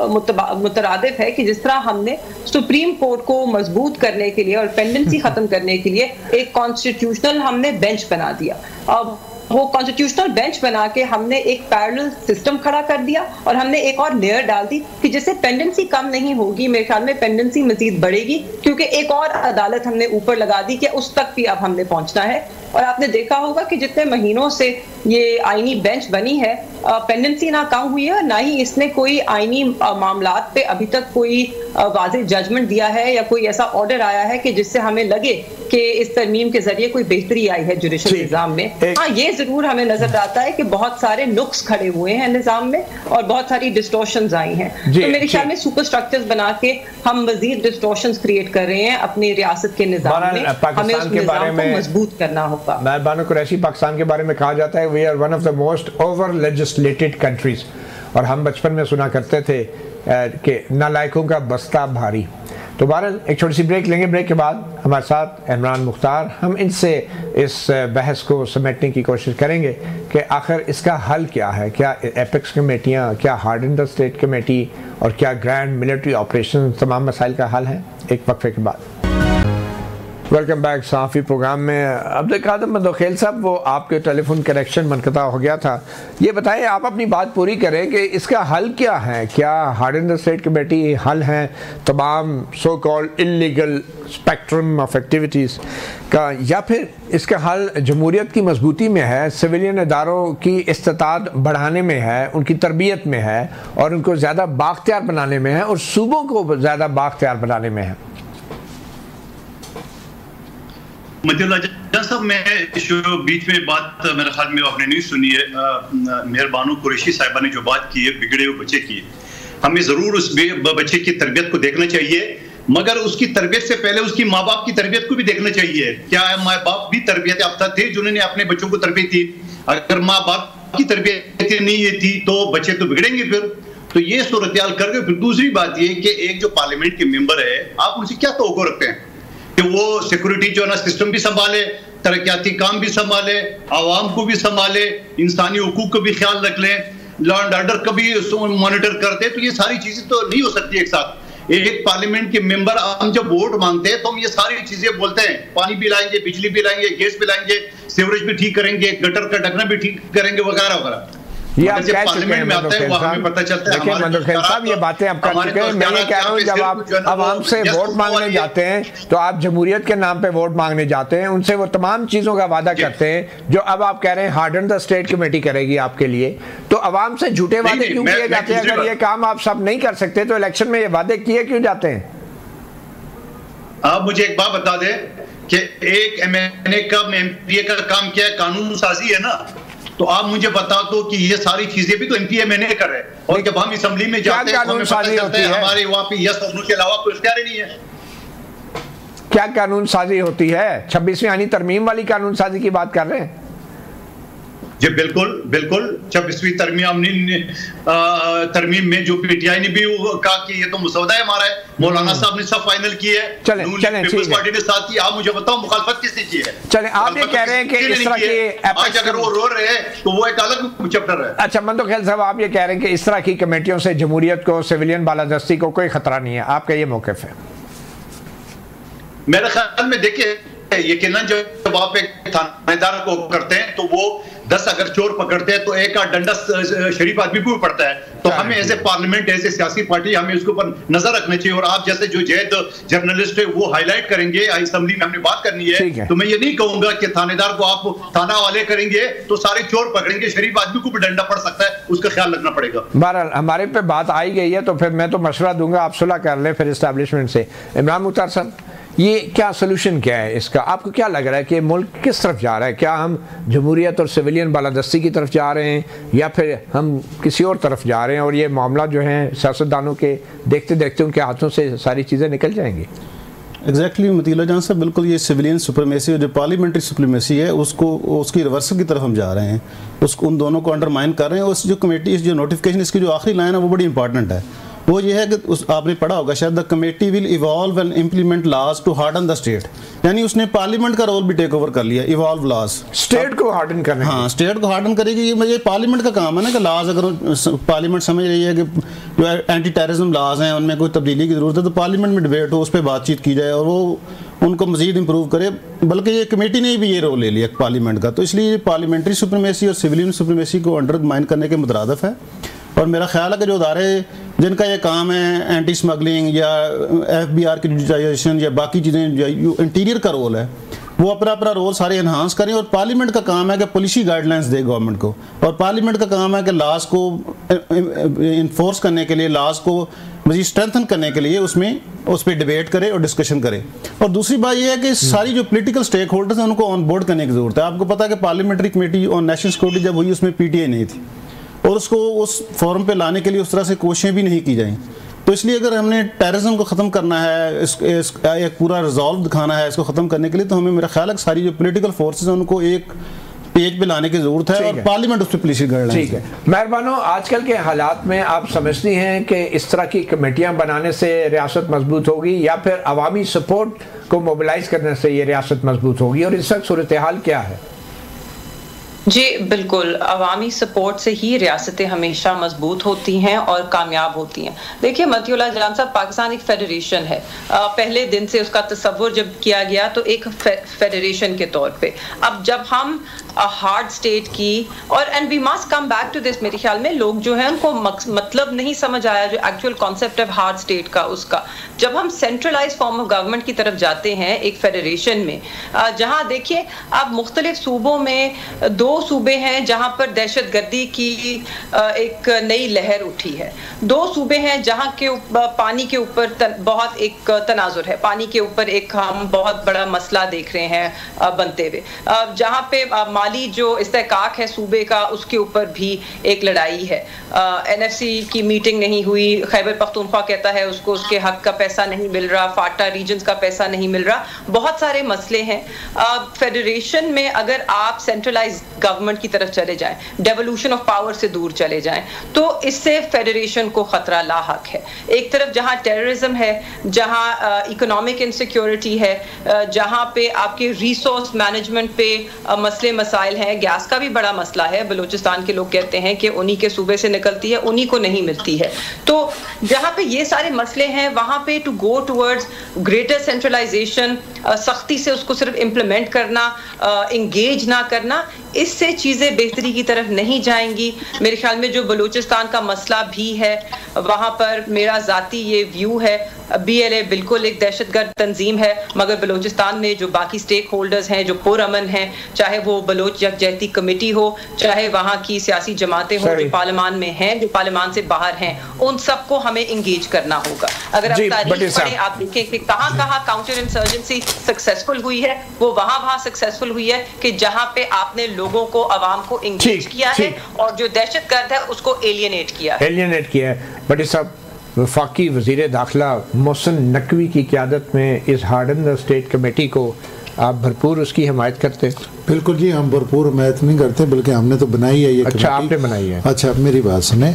मुतरादिफ है कि जिस तरह हमने सुप्रीम कोर्ट को मजबूत करने के लिए और पेंडेंसी खत्म करने के लिए एक कॉन्स्टिट्यूशनल हमने बेंच बना दिया। अब वो कॉन्स्टिट्यूशनल बेंच बना के हमने एक पैरेलल सिस्टम खड़ा कर दिया और हमने एक और लेयर डाल दी कि जिससे पेंडेंसी कम नहीं होगी, मेरे ख्याल में पेंडेंसी मजीद बढ़ेगी, क्योंकि एक और अदालत हमने ऊपर लगा दी कि उस तक भी अब हमने पहुंचना है। और आपने देखा होगा कि जितने महीनों से ये आईनी बेंच बनी है, पेंडेंसी ना कम हुई है, ना ही इसने कोई आईनी मामलात पे अभी तक कोई वाज़ेह जजमेंट दिया है या कोई ऐसा ऑर्डर आया है कि जिससे हमें लगे कि इस तरमीम के जरिए कोई बेहतरी आई है जुडिशल निज़ाम में। हाँ, ये जरूर हमें नजर आता है कि बहुत सारे नुक्स खड़े हुए हैं निज़ाम में और बहुत सारी डिस्टॉर्शंस आई हैं। तो मेरे ख्याल में सुपर स्ट्रक्चर्स बना के हम मजीद डिस्टॉर्शंस क्रिएट कर रहे हैं अपनी रियासत के निज़ाम में। हमें उस निज़ाम को मजबूत करना होगा। मैं बानो कुरैशी, पाकिस्तान के बारे में कहा जाता है we are one of the most over legislated countries, और हम बचपन में सुना करते थे कि नालायकों का बस्ता भारी। तो बहरहाल एक छोटी सी ब्रेक लेंगे, ब्रेक के बाद हमारे साथ इमरान मुख्तार, हम इनसे इस बहस को समेटने की कोशिश करेंगे कि आखिर इसका हल क्या है। क्या एपेक्स कमेटियाँ, क्या हार्डन द स्टेट कमेटी और क्या ग्रैंड मिलिट्री ऑपरेशन तमाम मसाइल का हल है। एक वक्फे के बाद वेलकम बैक सहाफ़ी प्रोग्राम में। अब्दुल कादिर मंदोखेल साहब, वो आपके टेलीफोन कनेक्शन मनक़ता हो गया था, ये बताएं, आप अपनी बात पूरी करें कि इसका हल क्या है। क्या हार्डन द स्टेट कमेटी हल है तमाम so called illegal spectrum of activities का, या फिर इसका हल जमहूरियत की मजबूती में है, सिविलियन इदारों की इस्तात बढ़ाने में है, उनकी तरबियत में है और उनको ज़्यादा बाख्तियार बनाने में है और सूबों को ज़्यादा बाख्तियार बनाने में है? साहब, मैं बीच में बात मेरे ख्याल में आपने नहीं सुनी है। मेहरबानो कुरैशी साहिबा ने जो बात की है बिगड़े हुए बच्चे की, हमें जरूर उस बच्चे की तरबियत को देखना चाहिए, मगर उसकी तरबियत से पहले उसकी माँ बाप की तरबियत को भी देखना चाहिए। क्या माँ बाप भी तरबियत याफ्ता थे जिन्होंने अपने बच्चों को तरबियत दी? अगर माँ बाप की तरबियत नहीं थी तो बच्चे तो बिगड़ेंगे फिर। तो ये सूरत हाल करके फिर दूसरी बात ये कि एक जो पार्लियामेंट के मेंबर है, आप उनसे क्या तवक्को रखते हैं कि वो सिक्योरिटी जो है ना सिस्टम भी संभाले, तरक्याती काम भी संभाले, आवाम को भी संभाले, इंसानी हुकूक को भी ख्याल रख लें, लॉ एंड ऑर्डर को भी मॉनिटर करते। तो ये सारी चीजें तो नहीं हो सकती एक साथ। एक पार्लियामेंट के मेंबर, हम जब वोट मांगते हैं तो हम ये सारी चीजें बोलते हैं, पानी भी लाएंगे, बिजली भी लाएंगे, गैस भी लाएंगे, सीवरेज भी ठीक करेंगे, गटर का ढकना भी ठीक करेंगे, वगैरह वगैरह। ये आप कह चुके हैं मंदोखेल साहब, ये बातें आप कर चुके हैं। मैं ये कह रहा हूँ, जब आप आवाम से वोट मांगने जाते हैं तो आप जमहूरियत के नाम पे वोट मांगने जाते हैं, उनसे वो तमाम चीज़ों का वादा करते हैं जो अब आप कह रहे हैं हार्डन द स्टेट कमेटी करेगी आपके लिए। तो आवाम से झूठे वादे क्यों किए जाते हैं? अगर ये काम आप सब नहीं कर सकते तो इलेक्शन में ये वादे किए क्यों जाते हैं? आप मुझे एक बात बता दें कि एक MNA का MPA का काम क्या है? कानून साजी है ना। तो आप मुझे बता दो कि ये सारी चीजें भी तो MPA MNA कर रहे हैं, और जब हम असेंबली में जाते हैं तो हमें पता चलता है हमारे वहां पे यस और नो के अलावा कोई इख्तियार नहीं है। क्या कानून साजी होती है? 26वीं आईनी तरमीम वाली कानून साजी की बात कर रहे हैं? जी बिल्कुल बिल्कुल, 26वीं तरमीम में जो PTI ने भी कहा कि ये तो मसौदा है हमारा है, मौलाना साहब ने सब फाइनल किया है, पीपल्स पार्टी ने साथ की। आप मुझे बताओ मुखालफत किसने की है? चले, आप ये कह रहे हैं कि इस तरह की, आज अगर वो रो रहे हैं तो वो एक अलग चैप्टर है। अच्छा मंदोखेल साहब, आप ये कह रहे हैं कि इस तरह की कमेटियों से जमहूरियत को, सिविलियन बालादस्ती को कोई खतरा नहीं है, आपका ये मौक़िफ़ है? मेरे ख्याल में देखिए, यकीनन जब आप एक थानेदार को करते हैं तो वो 10 अगर चोर पकड़ते हैं तो एक आध डंडा शरीफ आदमी को भी पड़ता है। तो हमें as a parliament, as a सियासी पार्टी, हमें उसके ऊपर नजर रखनी चाहिए। और आप जैसे जो जैद जर्नलिस्ट है वो हाईलाइट करेंगे, असेंबली में हमने बात करनी है, तो मैं ये नहीं कहूंगा कि थानेदार को आप थाना वाले करेंगे तो सारे चोर पकड़ेंगे, शरीफ आदमी को भी डंडा पड़ सकता है, उसका ख्याल रखना पड़ेगा। बहरहाल हमारे पे बात आई गई है तो फिर मैं तो मशवरा दूंगा आप सुलह कर लें फिर इस्टेब्लिशमेंट से। इमरान मुख्तार साहब, ये क्या सोल्यूशन क्या है इसका? आपको क्या लग रहा है कि मुल्क किस तरफ जा रहा है? क्या हम जमहूरियत और सिविलियन बालादस्ती की तरफ जा रहे हैं या फिर हम किसी और तरफ जा रहे हैं और ये मामला जो है सियासतदानों के देखते देखते उनके हाथों से सारी चीज़ें निकल जाएंगी? एग्जैक्टली मतीला जान साहब, बिल्कुल ये सिविलियन सुप्रीमेसी और जो पार्लियामेंट्री सुप्रीमेसी है उसकी रिवर्सल की तरफ हम जा रहे हैं, उसको उन दोनों को अंडरमाइन कर रहे हैं। उस जो कमेटी, जो नोटिफिकेशन इसकी जो आखिरी लाइन है वो बड़ी इंपॉर्टेंट है। वो ये है कि आपने पढ़ा होगा शायद, the committee will evolve and implement laws to harden the state, यानी उसने पार्लियामेंट का रोल भी टेक ओवर कर लिया, इवॉल्व लॉज, स्टेट को हार्डन करना। हाँ, स्टेट को हार्डन करेगी। ये मुझे पार्लियामेंट का काम है ना कि लॉज, अगर पार्लियामेंट समझ रही है कि जो एंटी टेररिज्म लॉज हैं उनमें कोई तब्दीली की जरूरत है तो पार्लियामेंट में डिबेट हो, उस पर बातचीत की जाए और वो उनको मजीद इंप्रूव करे। बल्कि ये कमेटी ने भी ये रोल ले लिया पार्लियामेंट का, तो इसलिए पार्लियामेंट्री सुप्रीमेसी और सिविलियन सुप्रीमेसी को अंडरमाइन करने के मुतरादिफ है। और मेरा ख्याल है कि जो अदारे जिनका ये काम है, एंटी स्मगलिंग या FBI की डिजिटाइजेशन या बाकी चीज़ें, जो इंटीरियर का रोल है, वो अपना अपना रोल सारे इन्हांस करें, और पार्लियामेंट का काम है कि पॉलिसी गाइडलाइंस दे गवर्नमेंट को, और पार्लियामेंट का काम है कि लॉज को इन्फोर्स करने के लिए, लॉज को मज़ीद स्ट्रेंथन करने के लिए उस पर डिबेट करे और डिस्कशन करे। और दूसरी बात यह है कि सारी जो पॉलिटिकल स्टेक होल्डर्स हैं उनको ऑन बोर्ड करने की ज़रूरत है। आपको पता है कि parliamentary committee on national security जब हुई उसमें PTI नहीं थी, और उसको उस फोरम पे लाने के लिए उस तरह से कोशिशें भी नहीं की जाएँ। तो इसलिए अगर हमने टेररिज्म को ख़त्म करना है, एक पूरा रिजॉल्व दिखाना है इसको ख़त्म करने के लिए, तो हमें मेरा ख्याल है सारी जो पॉलिटिकल फोर्सेस हैं उनको एक पेज पे लाने की ज़रूरत है, और पार्लियामेंट उस पर पॉलिसी गाइडलाइंस। ठीक है मेहरबानो, आजकल के हालात में आप समझती हैं कि इस तरह की कमेटियां बनाने से रियासत मजबूत होगी, या फिर अवामी सपोर्ट को मोबिलाइज करने से ये रियासत मजबूत होगी, और इस वक्त सूरत हाल क्या है? जी बिल्कुल, अवामी सपोर्ट से ही रियासतें हमेशा मजबूत होती हैं और कामयाब होती हैं। देखिए मतिउल्लाह जान साहब, पाकिस्तान एक फेडरेशन है। पहले दिन से उसका तस्वुर जब किया गया तो एक फेडरेशन के तौर पे। अब जब हम हार्ड स्टेट की, और and we must come back to this, मेरे ख्याल में लोग जो है उनको मतलब नहीं समझ आया जो एक्चुअल कॉन्सेप्ट है हार्ड स्टेट का, उसका। जब हम सेंट्रलाइज फॉर्म ऑफ गवर्नमेंट की तरफ जाते हैं एक फेडरेशन में, जहां देखिए अब मुख्तलिफ सूबों में 2 सूबे हैं जहां पर दहशतगर्दी की एक नई लहर उठी है। 2 सूबे हैं जहां के पानी के ऊपर बहुत एक तनाजुर है, पानी के ऊपर एक हम बहुत बड़ा मसला देख रहे हैं बनते हुए। जहां पे माली जो इस्तेहकाक है सूबे का, उसके ऊपर भी एक लड़ाई है। NFC की मीटिंग नहीं हुई, खैबर पख्तूनख्वा कहता है उसको उसके हक का पैसा नहीं मिल रहा, फाटा रीजन्स का पैसा नहीं मिल रहा, बहुत सारे मसले हैं। फेडरेशन में अगर आप सेंट्रलाइज गवर्नमेंट की तरफ चले जाएं, डेवोल्यूशन ऑफ पावर से दूर चले जाएं, तो इससे फेडरेशन को खतरा लाहक है। एक तरफ जहां टेररिज्म है, जहां इकोनॉमिक इनसिक्योरिटी है, जहां पे आपके रिसोर्स मैनेजमेंट पे मसले मसाइल हैं, गैस का भी बड़ा मसला है। बलूचिस्तान के लोग कहते हैं कि उन्हीं के सूबे से निकलती है, उन्हीं को नहीं मिलती है। तो जहां पे ये सारे मसले हैं, वहां पे to go towards greater centralisation, सख्ती से उसको सिर्फ इम्प्लीमेंट करना, इंगेज ना करना, इससे चीजें बेहतरी की तरफ नहीं जाएंगी। मेरे ख्याल में जो बलूचिस्तान का मसला भी है, वहां पर मेरा जाती ये व्यू है, BLA बिल्कुल एक दहशतगर्द तंजीम है, मगर बलूचिस्तान में जो बाकी स्टेक होल्डर्स हैं जो पुरअमन हैं, चाहे वो बलोच यकजहती कमेटी हो, चाहे वहाँ की सियासी जमातें हो जो पार्लियामान में हैं, जो पार्लियामान से बाहर हैं, उन सबको हमें इंगेज करना होगा। अगर आप तारीख पढ़ें, आप देखें कि कहाँ काउंटर इंसर्जेंसी सक्सेसफुल हुई है, वो वहाँ सक्सेसफुल हुई है कि जहाँ पे आपने लोगों को, अवाम को इंगेज किया है, और जो दहशतगर्द है उसको एलियनेट किया है। बट इस सब वफाकी वज़ीर दाखिला मोहसिन नकवी की क़यादत में इस हार्डन द स्टेट कमेटी को आप भरपूर उसकी हिमायत करते? बिल्कुल जी, हम भरपूर हिमायत नहीं करते, बल्कि हमने तो बनाई है ये। अच्छा, आपने बनाई है? अच्छा, मेरी बात सुने।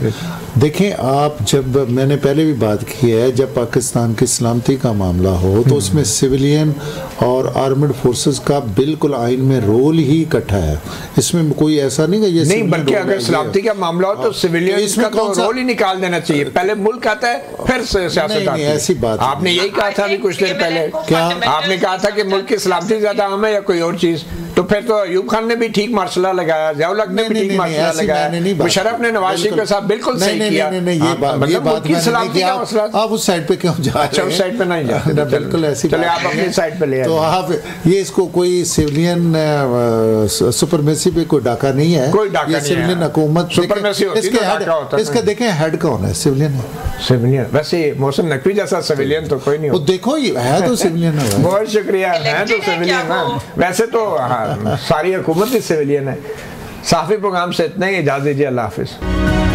देखें आप, जब मैंने पहले भी बात की है, जब पाकिस्तान की सलामती का मामला हो तो उसमें सिविलियन और आर्मड फोर्सेस का बिल्कुल आइन में रोल ही इकट्ठा है। इसमें कोई ऐसा नहीं कि ये नहीं, बल्कि अगर सलामती का मामला हो तो सिविलियन का तो रोल ही निकाल देना चाहिए। पहले मुल्क आता है, फिर सियासत आती है। ऐसी बात आपने यही कहा था अभी कुछ देर पहले, क्या आपने कहा था कि मुल्क की सलामती ज्यादा अहम है या कोई और चीज? तो फिर तो अयूब खान ने भी ठीक मार्शल लगाया, ज़िया-उल-हक ने भी ठीक मार्शल लगाया, मुशर्रफ ने नवाज शरीफ के साथ बिल्कुल सही किया। ये बात आप उस साइड पे क्यों जा रहे हैं? अच्छा, उस साइड पे नहीं जाते, बिल्कुल ऐसी। चलिए आप अपनी साइड पे ले आए। तो आप ये इसको कोई सिविलियन सुपरमेसी पे कोई डाका नहीं है, कोई डाका नहीं है। सिविलियन हुकूमत सुपरमेसी होती है, डाका होता है। इसका देखें हेड कौन है? सिविलियन है। सिविलियन, वैसे मोहसिन नकवी जैसा सिविलियन तो कोई नहीं। वो देखो ये है तो सिविलियन है। बहुत शुक्रिया, है तो सिविलियन है। वैसे तो सारी हुकूमत ही सिविलियन है। साफी प्रोग्राम से इतना ही, इजाज़त दीजिए, अल्लाह हाफिज़।